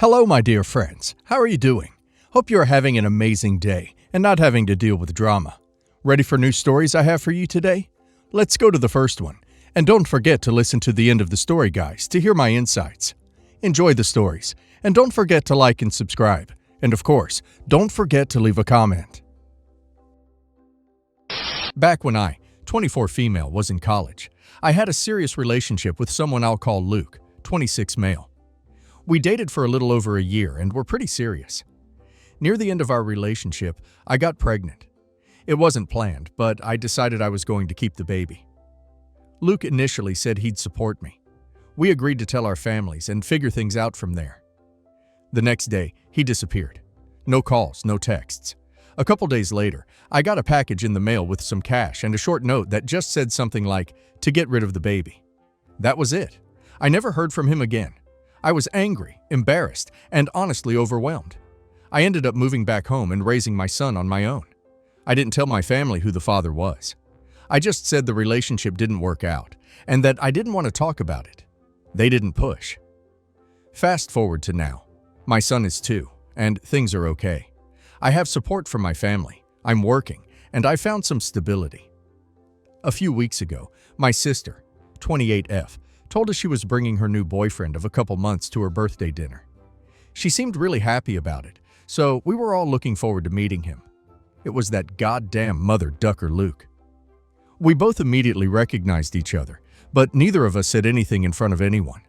Hello, my dear friends. How are you doing? Hope you are having an amazing day and not having to deal with drama. Ready for new stories I have for you today? Let's go to the first one. And don't forget to listen to the end of the story, guys, to hear my insights. Enjoy the stories, and don't forget to like and subscribe. And of course, don't forget to leave a comment. Back when I, 24 female, was in college, I had a serious relationship with someone I'll call Luke, 26 male. We dated for a little over a year and were pretty serious. Near the end of our relationship, I got pregnant. It wasn't planned, but I decided I was going to keep the baby. Luke initially said he'd support me. We agreed to tell our families and figure things out from there. The next day, he disappeared. No calls, no texts. A couple days later, I got a package in the mail with some cash and a short note that just said something like, "to get rid of the baby." That was it. I never heard from him again. I was angry, embarrassed, and honestly overwhelmed. I ended up moving back home and raising my son on my own. I didn't tell my family who the father was. I just said the relationship didn't work out and that I didn't want to talk about it. They didn't push. Fast forward to now. My son is 2, and things are okay. I have support from my family, I'm working, and I found some stability. A few weeks ago, my sister, 28F, told us she was bringing her new boyfriend of a couple months to her birthday dinner. She seemed really happy about it, so we were all looking forward to meeting him. It was that goddamn mother ducker Luke. We both immediately recognized each other, but neither of us said anything in front of anyone.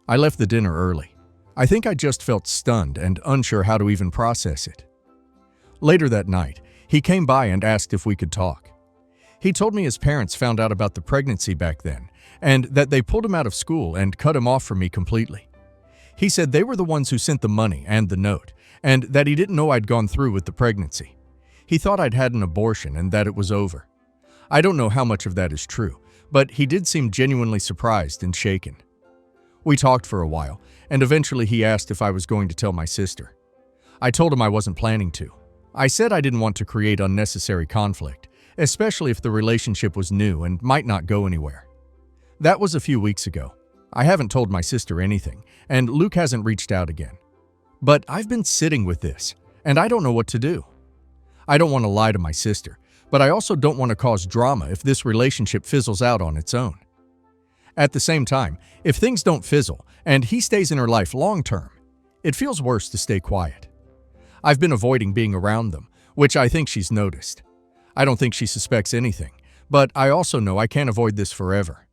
I left the dinner early. I think I just felt stunned and unsure how to even process it. Later that night, he came by and asked if we could talk. He told me his parents found out about the pregnancy back then, and that they pulled him out of school and cut him off from me completely. He said they were the ones who sent the money and the note, and that he didn't know I'd gone through with the pregnancy. He thought I'd had an abortion and that it was over. I don't know how much of that is true, but he did seem genuinely surprised and shaken. We talked for a while, and eventually he asked if I was going to tell my sister. I told him I wasn't planning to. I said I didn't want to create unnecessary conflict, especially if the relationship was new and might not go anywhere. That was a few weeks ago. I haven't told my sister anything, and Luke hasn't reached out again. But I've been sitting with this, and I don't know what to do. I don't want to lie to my sister, but I also don't want to cause drama if this relationship fizzles out on its own. At the same time, if things don't fizzle and he stays in her life long term, it feels worse to stay quiet. I've been avoiding being around them, which I think she's noticed. I don't think she suspects anything, but I also know I can't avoid this forever.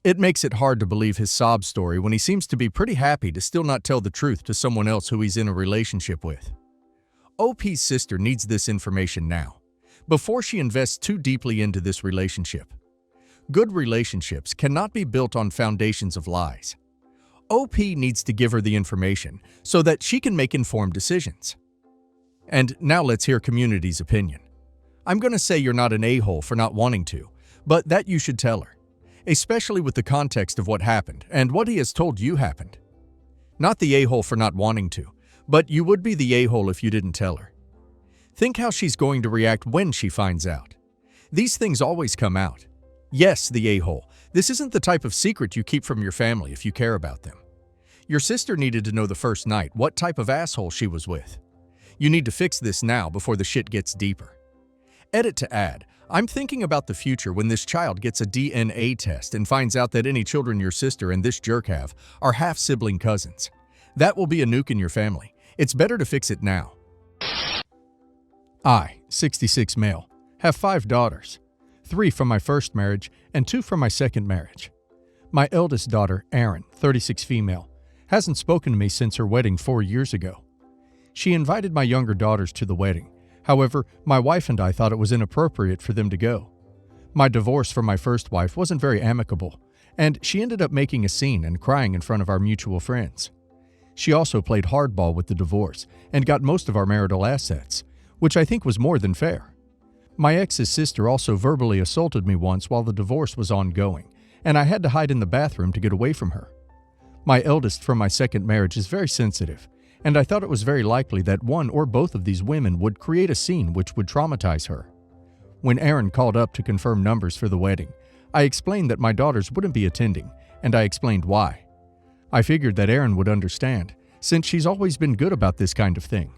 It makes it hard to believe his sob story when he seems to be pretty happy to still not tell the truth to someone else who he's in a relationship with. OP's sister needs this information now, before she invests too deeply into this relationship. Good relationships cannot be built on foundations of lies. OP needs to give her the information so that she can make informed decisions. And now let's hear community's opinion. I'm going to say you're not an a-hole for not wanting to, but that you should tell her, especially with the context of what happened and what he has told you happened. Not the a-hole for not wanting to, but you would be the a-hole if you didn't tell her. Think how she's going to react when she finds out. These things always come out. Yes, the a-hole. This isn't the type of secret you keep from your family if you care about them. Your sister needed to know the first night what type of asshole she was with. You need to fix this now before the shit gets deeper. Edit to add, I'm thinking about the future when this child gets a DNA test and finds out that any children your sister and this jerk have are half-sibling cousins. That will be a nuke in your family. It's better to fix it now. I, 66 male, have 5 daughters, 3 from my first marriage and 2 from my second marriage. My eldest daughter, Erin, 36 female, hasn't spoken to me since her wedding 4 years ago. She invited my younger daughters to the wedding. However, my wife and I thought it was inappropriate for them to go. My divorce from my first wife wasn't very amicable, and she ended up making a scene and crying in front of our mutual friends. She also played hardball with the divorce and got most of our marital assets, which I think was more than fair. My ex's sister also verbally assaulted me once while the divorce was ongoing, and I had to hide in the bathroom to get away from her. My eldest from my second marriage is very sensitive, and I thought it was very likely that one or both of these women would create a scene which would traumatize her. When Erin called up to confirm numbers for the wedding, I explained that my daughters wouldn't be attending, and I explained why. I figured that Erin would understand, since she's always been good about this kind of thing.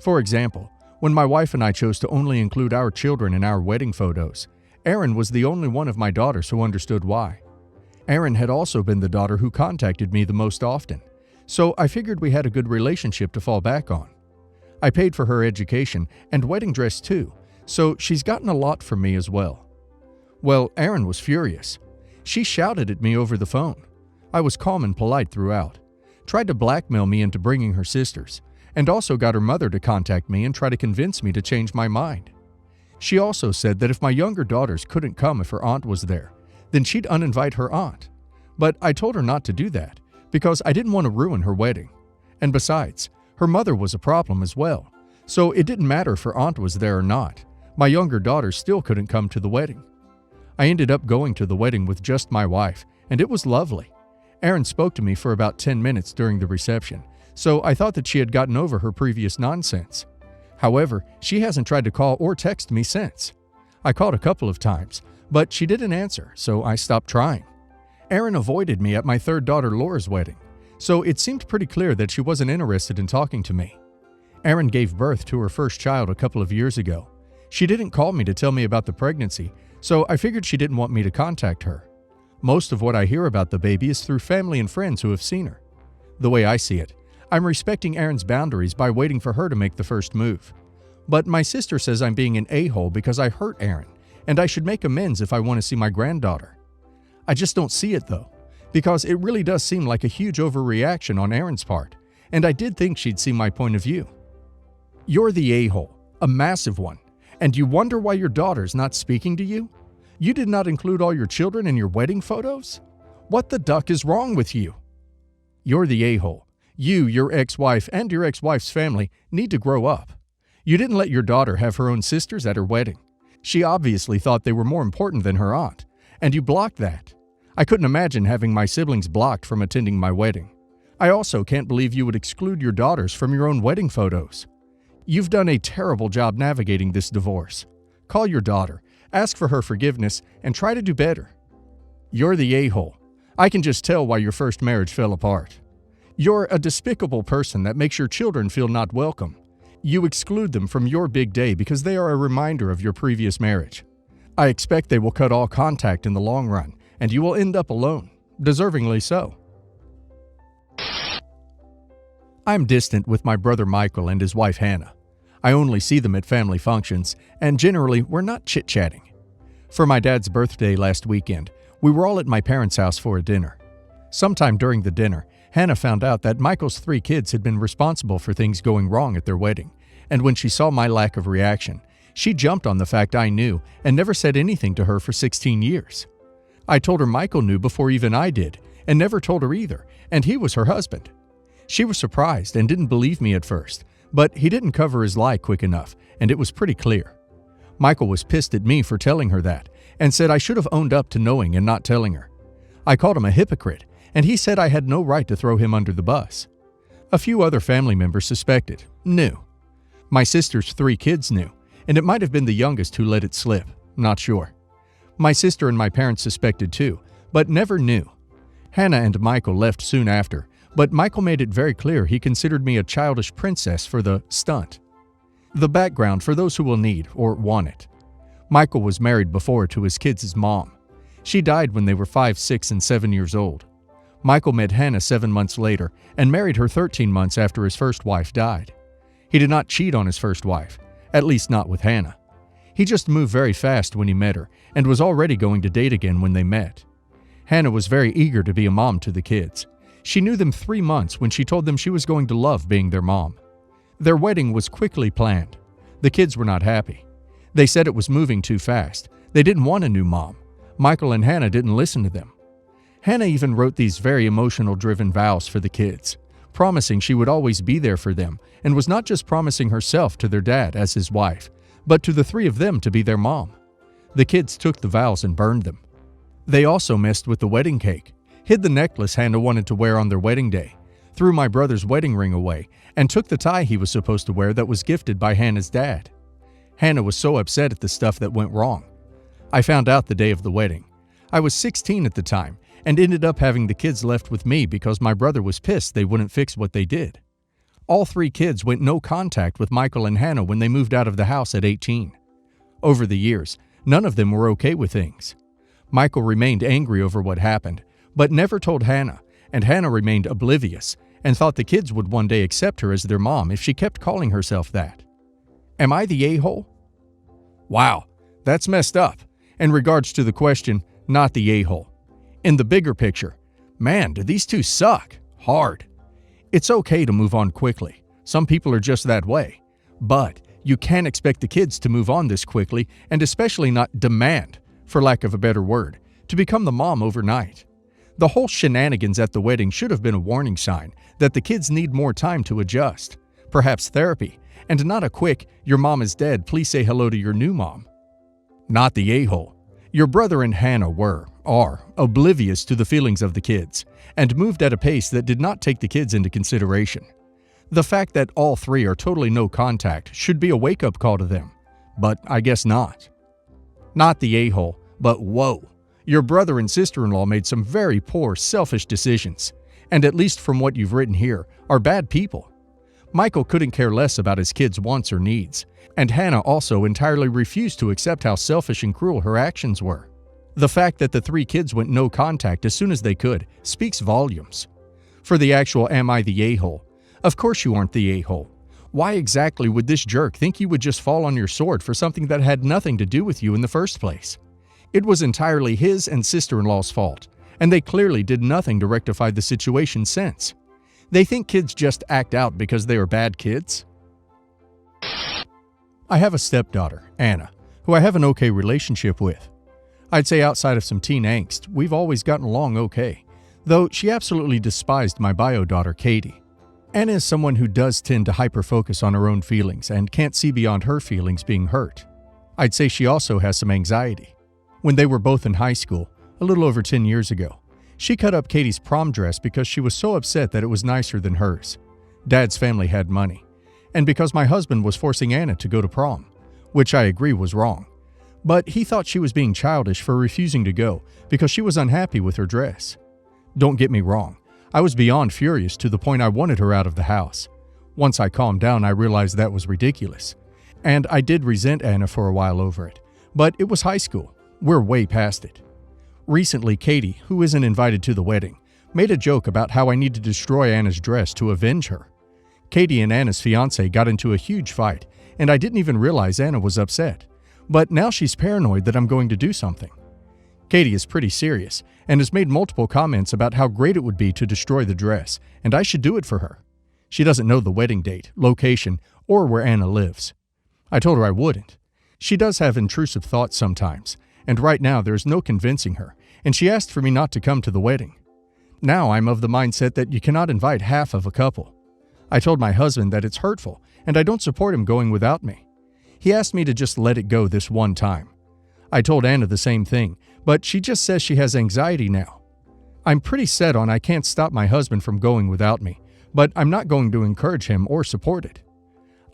For example, when my wife and I chose to only include our children in our wedding photos, Erin was the only one of my daughters who understood why. Erin had also been the daughter who contacted me the most often, so I figured we had a good relationship to fall back on. I paid for her education and wedding dress too, so she's gotten a lot from me as well. Well, Erin was furious. She shouted at me over the phone. I was calm and polite throughout, tried to blackmail me into bringing her sisters, and also got her mother to contact me and try to convince me to change my mind. She also said that if my younger daughters couldn't come if her aunt was there, then she'd uninvite her aunt. But I told her not to do that, because I didn't want to ruin her wedding. And besides, her mother was a problem as well, so it didn't matter if her aunt was there or not. My younger daughters still couldn't come to the wedding. I ended up going to the wedding with just my wife, and it was lovely. Erin spoke to me for about 10 minutes during the reception, so I thought that she had gotten over her previous nonsense. However, she hasn't tried to call or text me since. I called a couple of times, but she didn't answer, so I stopped trying. Erin avoided me at my third daughter Laura's wedding, so it seemed pretty clear that she wasn't interested in talking to me. Erin gave birth to her first child a couple of years ago. She didn't call me to tell me about the pregnancy, so I figured she didn't want me to contact her. Most of what I hear about the baby is through family and friends who have seen her. The way I see it, I'm respecting Erin's boundaries by waiting for her to make the first move. But my sister says I'm being an a-hole because I hurt Erin, and I should make amends if I want to see my granddaughter. I just don't see it though, because it really does seem like a huge overreaction on Erin's part, and I did think she'd see my point of view. You're the a-hole, a massive one, and you wonder why your daughter's not speaking to you? You did not include all your children in your wedding photos? What the duck is wrong with you? You're the a-hole. You, your ex-wife, and your ex-wife's family need to grow up. You didn't let your daughter have her own sisters at her wedding. She obviously thought they were more important than her aunt, and you blocked that. I couldn't imagine having my siblings blocked from attending my wedding. I also can't believe you would exclude your daughters from your own wedding photos. You've done a terrible job navigating this divorce. Call your daughter, ask for her forgiveness, and try to do better. You're the a-hole. I can just tell why your first marriage fell apart. You're a despicable person that makes your children feel not welcome. You exclude them from your big day because they are a reminder of your previous marriage. I expect they will cut all contact in the long run, and you will end up alone, deservingly so. I'm distant with my brother Michael and his wife Hannah. I only see them at family functions, and generally we're not chit-chatting. For my dad's birthday last weekend, we were all at my parents' house for a dinner. Sometime during the dinner, Hannah found out that Michael's 3 kids had been responsible for things going wrong at their wedding, and when she saw my lack of reaction, she jumped on the fact I knew and never said anything to her for 16 years. I told her Michael knew before even I did, and never told her either, and he was her husband. She was surprised and didn't believe me at first, but he didn't cover his lie quick enough, and it was pretty clear. Michael was pissed at me for telling her that, and said I should have owned up to knowing and not telling her. I called him a hypocrite, and he said I had no right to throw him under the bus. A few other family members suspected, knew. My sister's 3 kids knew, and it might have been the youngest who let it slip, not sure. My sister and my parents suspected too, but never knew. Hannah and Michael left soon after, but Michael made it very clear he considered me a childish princess for the stunt. The background for those who will need or want it. Michael was married before to his kids' mom. She died when they were 5, 6, and 7 years old. Michael met Hannah 7 months later and married her 13 months after his first wife died. He did not cheat on his first wife, at least not with Hannah. He just moved very fast when he met her and was already going to date again when they met. Hannah was very eager to be a mom to the kids. She knew them 3 months when she told them she was going to love being their mom. Their wedding was quickly planned. The kids were not happy. They said it was moving too fast. They didn't want a new mom. Michael and Hannah didn't listen to them. Hannah even wrote these very emotional-driven vows for the kids, promising she would always be there for them, and was not just promising herself to their dad as his wife, but to the 3 of them to be their mom. The kids took the vows and burned them. They also messed with the wedding cake, hid the necklace Hannah wanted to wear on their wedding day, threw my brother's wedding ring away, and took the tie he was supposed to wear that was gifted by Hannah's dad. Hannah was so upset at the stuff that went wrong. I found out the day of the wedding. I was 16 at the time, and ended up having the kids left with me because my brother was pissed they wouldn't fix what they did. All three kids went no contact with Michael and Hannah when they moved out of the house at 18. Over the years, none of them were okay with things. Michael remained angry over what happened, but never told Hannah, and Hannah remained oblivious and thought the kids would one day accept her as their mom if she kept calling herself that. Am I the a-hole? Wow, that's messed up. In regards to the question, not the a-hole. In the bigger picture, man, do these two suck hard. It's okay to move on quickly. Some people are just that way. But you can't expect the kids to move on this quickly, and especially not demand, for lack of a better word, to become the mom overnight. The whole shenanigans at the wedding should have been a warning sign that the kids need more time to adjust, perhaps therapy, and not a quick, "Your mom is dead, please say hello to your new mom." Not the a-hole. Your brother and Hannah are oblivious to the feelings of the kids and moved at a pace that did not take the kids into consideration. The fact that all three are totally no contact should be a wake-up call to them, but I guess not. Not the a-hole, but whoa, your brother and sister-in-law made some very poor, selfish decisions, and at least from what you've written here, are bad people. Michael couldn't care less about his kids' wants or needs, and Hannah also entirely refused to accept how selfish and cruel her actions were. The fact that the three kids went no contact as soon as they could speaks volumes. For the actual am I the a-hole? Of course you aren't the a-hole. Why exactly would this jerk think you would just fall on your sword for something that had nothing to do with you in the first place? It was entirely his and sister-in-law's fault, and they clearly did nothing to rectify the situation since. They think kids just act out because they are bad kids? I have a stepdaughter, Anna, who I have an okay relationship with. I'd say outside of some teen angst, we've always gotten along okay, though she absolutely despised my bio daughter, Katie. Anna is someone who does tend to hyper-focus on her own feelings and can't see beyond her feelings being hurt. I'd say she also has some anxiety. When they were both in high school, a little over 10 years ago, she cut up Katie's prom dress because she was so upset that it was nicer than hers. Dad's family had money, and because my husband was forcing Anna to go to prom, which I agree was wrong. But he thought she was being childish for refusing to go because she was unhappy with her dress. Don't get me wrong, I was beyond furious to the point I wanted her out of the house. Once I calmed down, I realized that was ridiculous. And I did resent Anna for a while over it, but it was high school. We're way past it. Recently, Katie, who isn't invited to the wedding, made a joke about how I need to destroy Anna's dress to avenge her. Katie and Anna's fiancé got into a huge fight, and I didn't even realize Anna was upset. But now she's paranoid that I'm going to do something. Katie is pretty serious and has made multiple comments about how great it would be to destroy the dress, and I should do it for her. She doesn't know the wedding date, location, or where Anna lives. I told her I wouldn't. She does have intrusive thoughts sometimes, and right now there's no convincing her, and she asked for me not to come to the wedding. Now I'm of the mindset that you cannot invite half of a couple. I told my husband that it's hurtful, and I don't support him going without me. He asked me to just let it go this one time. I told Anna the same thing, but she just says she has anxiety now. I'm pretty set on I can't stop my husband from going without me, but I'm not going to encourage him or support it.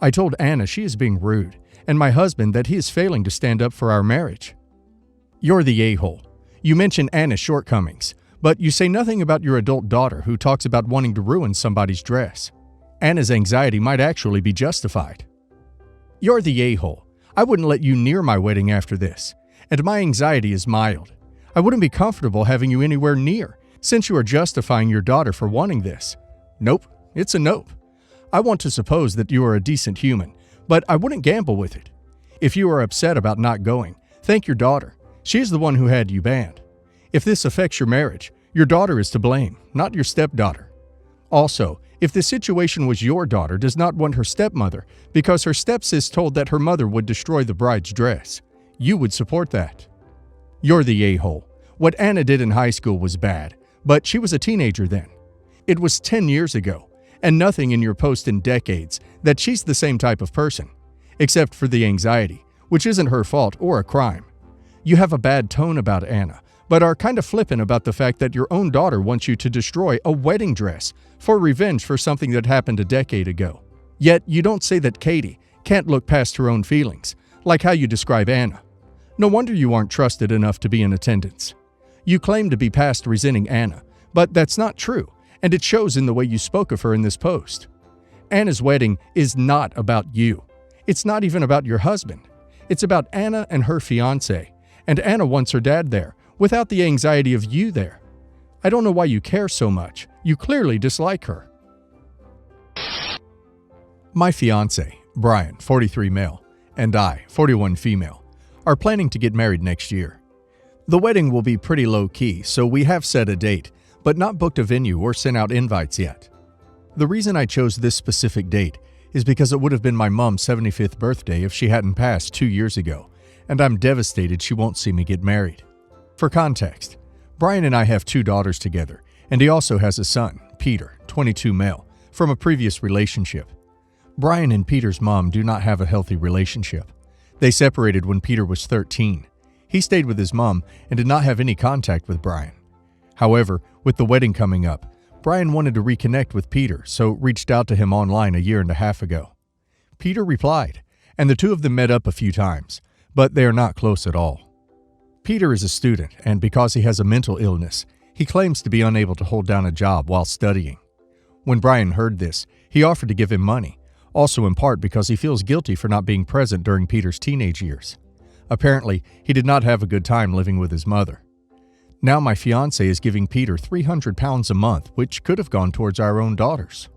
I told Anna she is being rude, and my husband that he is failing to stand up for our marriage. You're the a-hole. You mention Anna's shortcomings, but you say nothing about your adult daughter who talks about wanting to ruin somebody's dress. Anna's anxiety might actually be justified. You're the a-hole. I wouldn't let you near my wedding after this, and my anxiety is mild. I wouldn't be comfortable having you anywhere near, since you are justifying your daughter for wanting this. Nope, it's a nope. I want to suppose that you are a decent human, but I wouldn't gamble with it. If you are upset about not going, thank your daughter. She's the one who had you banned. If this affects your marriage, your daughter is to blame, not your stepdaughter. Also, if the situation was your daughter does not want her stepmother because her stepsis told that her mother would destroy the bride's dress, you would support that. You're the a-hole. What Anna did in high school was bad, but she was a teenager then. It was 10 years ago, and nothing in your post in decades that she's the same type of person, except for the anxiety, which isn't her fault or a crime. You have a bad tone about Anna, but are kind of flippant about the fact that your own daughter wants you to destroy a wedding dress for revenge for something that happened a decade ago. Yet you don't say that Katie can't look past her own feelings, like how you describe Anna. No wonder you aren't trusted enough to be in attendance. You claim to be past resenting Anna, but that's not true, and it shows in the way you spoke of her in this post. Anna's wedding is not about you. It's not even about your husband. It's about Anna and her fiancé, and Anna wants her dad there, without the anxiety of you there. I don't know why you care so much. You clearly dislike her. My fiancé, Brian, 43 male, and I, 41 female, are planning to get married next year. The wedding will be pretty low-key, so we have set a date, but not booked a venue or sent out invites yet. The reason I chose this specific date is because it would have been my mom's 75th birthday if she hadn't passed 2 years ago, and I'm devastated she won't see me get married. For context, Brian and I have 2 daughters together, and he also has a son, Peter, 22 male, from a previous relationship. Brian and Peter's mom do not have a healthy relationship. They separated when Peter was 13. He stayed with his mom and did not have any contact with Brian. However, with the wedding coming up, Brian wanted to reconnect with Peter, so reached out to him online a year and a half ago. Peter replied, and the two of them met up a few times, but they are not close at all. Peter is a student, and because he has a mental illness, he claims to be unable to hold down a job while studying. When Brian heard this, he offered to give him money, also in part because he feels guilty for not being present during Peter's teenage years. Apparently, he did not have a good time living with his mother. Now my fiancé is giving Peter £300 a month, which could have gone towards our own daughters.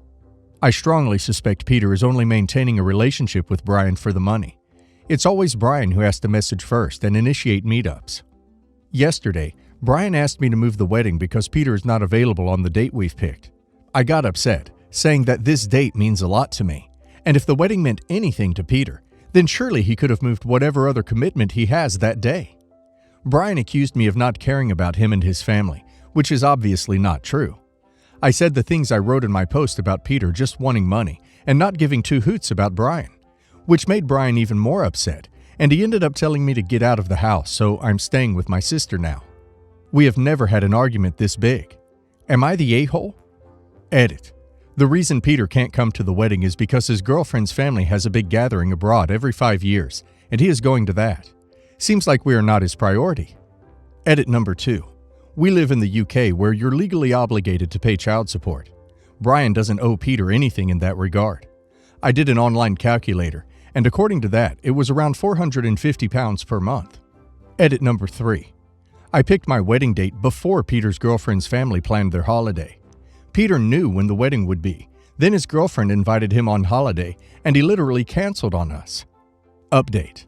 I strongly suspect Peter is only maintaining a relationship with Brian for the money. It's always Brian who has to message first and initiate meetups. Yesterday, Brian asked me to move the wedding because Peter is not available on the date we've picked. I got upset, saying that this date means a lot to me, and if the wedding meant anything to Peter, then surely he could have moved whatever other commitment he has that day. Brian accused me of not caring about him and his family, which is obviously not true. I said the things I wrote in my post about Peter just wanting money and not giving 2 hoots about Brian, which made Brian even more upset, and he ended up telling me to get out of the house, so I'm staying with my sister now. We have never had an argument this big. Am I the a-hole? Edit. The reason Peter can't come to the wedding is because his girlfriend's family has a big gathering abroad every 5 years, and he is going to that. Seems like we are not his priority. Edit number 2. We live in the UK where you're legally obligated to pay child support. Brian doesn't owe Peter anything in that regard. I did an online calculator, and according to that, it was around £450 per month. Edit number 3. I picked my wedding date before Peter's girlfriend's family planned their holiday. Peter knew when the wedding would be. Then his girlfriend invited him on holiday, and he literally canceled on us. Update.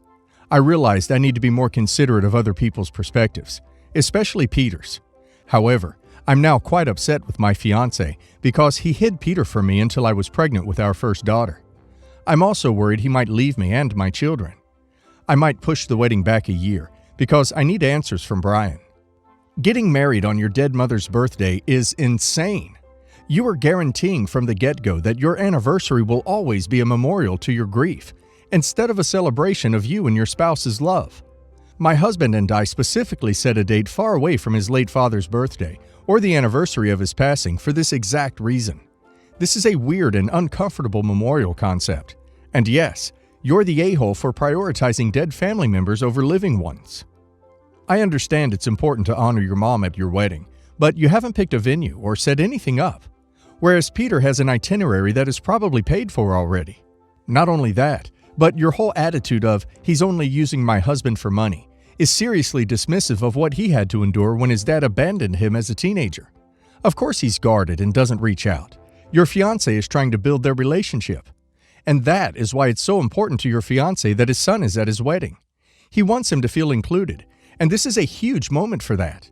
I realized I need to be more considerate of other people's perspectives, especially Peter's. However, I'm now quite upset with my fiancé because he hid Peter from me until I was pregnant with our first daughter. I'm also worried he might leave me and my children. I might push the wedding back a year because I need answers from Brian. Getting married on your dead mother's birthday is insane. You are guaranteeing from the get-go that your anniversary will always be a memorial to your grief, instead of a celebration of you and your spouse's love. My husband and I specifically set a date far away from his late father's birthday or the anniversary of his passing for this exact reason. This is a weird and uncomfortable memorial concept. And yes, you're the a-hole for prioritizing dead family members over living ones. I understand it's important to honor your mom at your wedding, but you haven't picked a venue or set anything up. Whereas Peter has an itinerary that is probably paid for already. Not only that, but your whole attitude of, he's only using my husband for money, is seriously dismissive of what he had to endure when his dad abandoned him as a teenager. Of course he's guarded and doesn't reach out. Your fiancé is trying to build their relationship. And that is why it's so important to your fiancé that his son is at his wedding. He wants him to feel included, and this is a huge moment for that.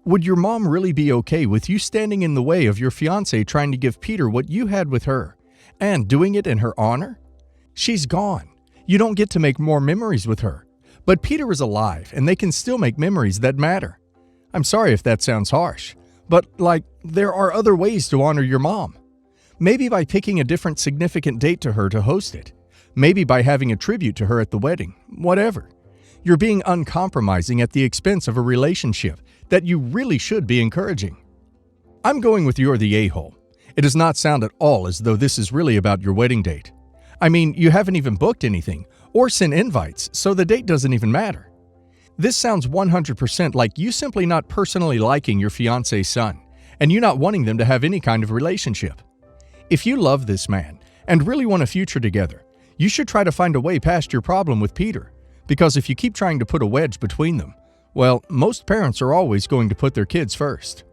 Would your mom really be okay with you standing in the way of your fiancé trying to give Peter what you had with her, and doing it in her honor? She's gone. You don't get to make more memories with her. But Peter is alive, and they can still make memories that matter. I'm sorry if that sounds harsh, but there are other ways to honor your mom. Maybe by picking a different significant date to her to host it. Maybe by having a tribute to her at the wedding. Whatever. You're being uncompromising at the expense of a relationship that you really should be encouraging. I'm going with you're the a-hole. It does not sound at all as though this is really about your wedding date. I mean, you haven't even booked anything or sent invites, so the date doesn't even matter. This sounds 100% like you simply not personally liking your fiancé's son, and you not wanting them to have any kind of relationship. If you love this man, and really want a future together, you should try to find a way past your problem with Peter. Because if you keep trying to put a wedge between them, well, most parents are always going to put their kids first.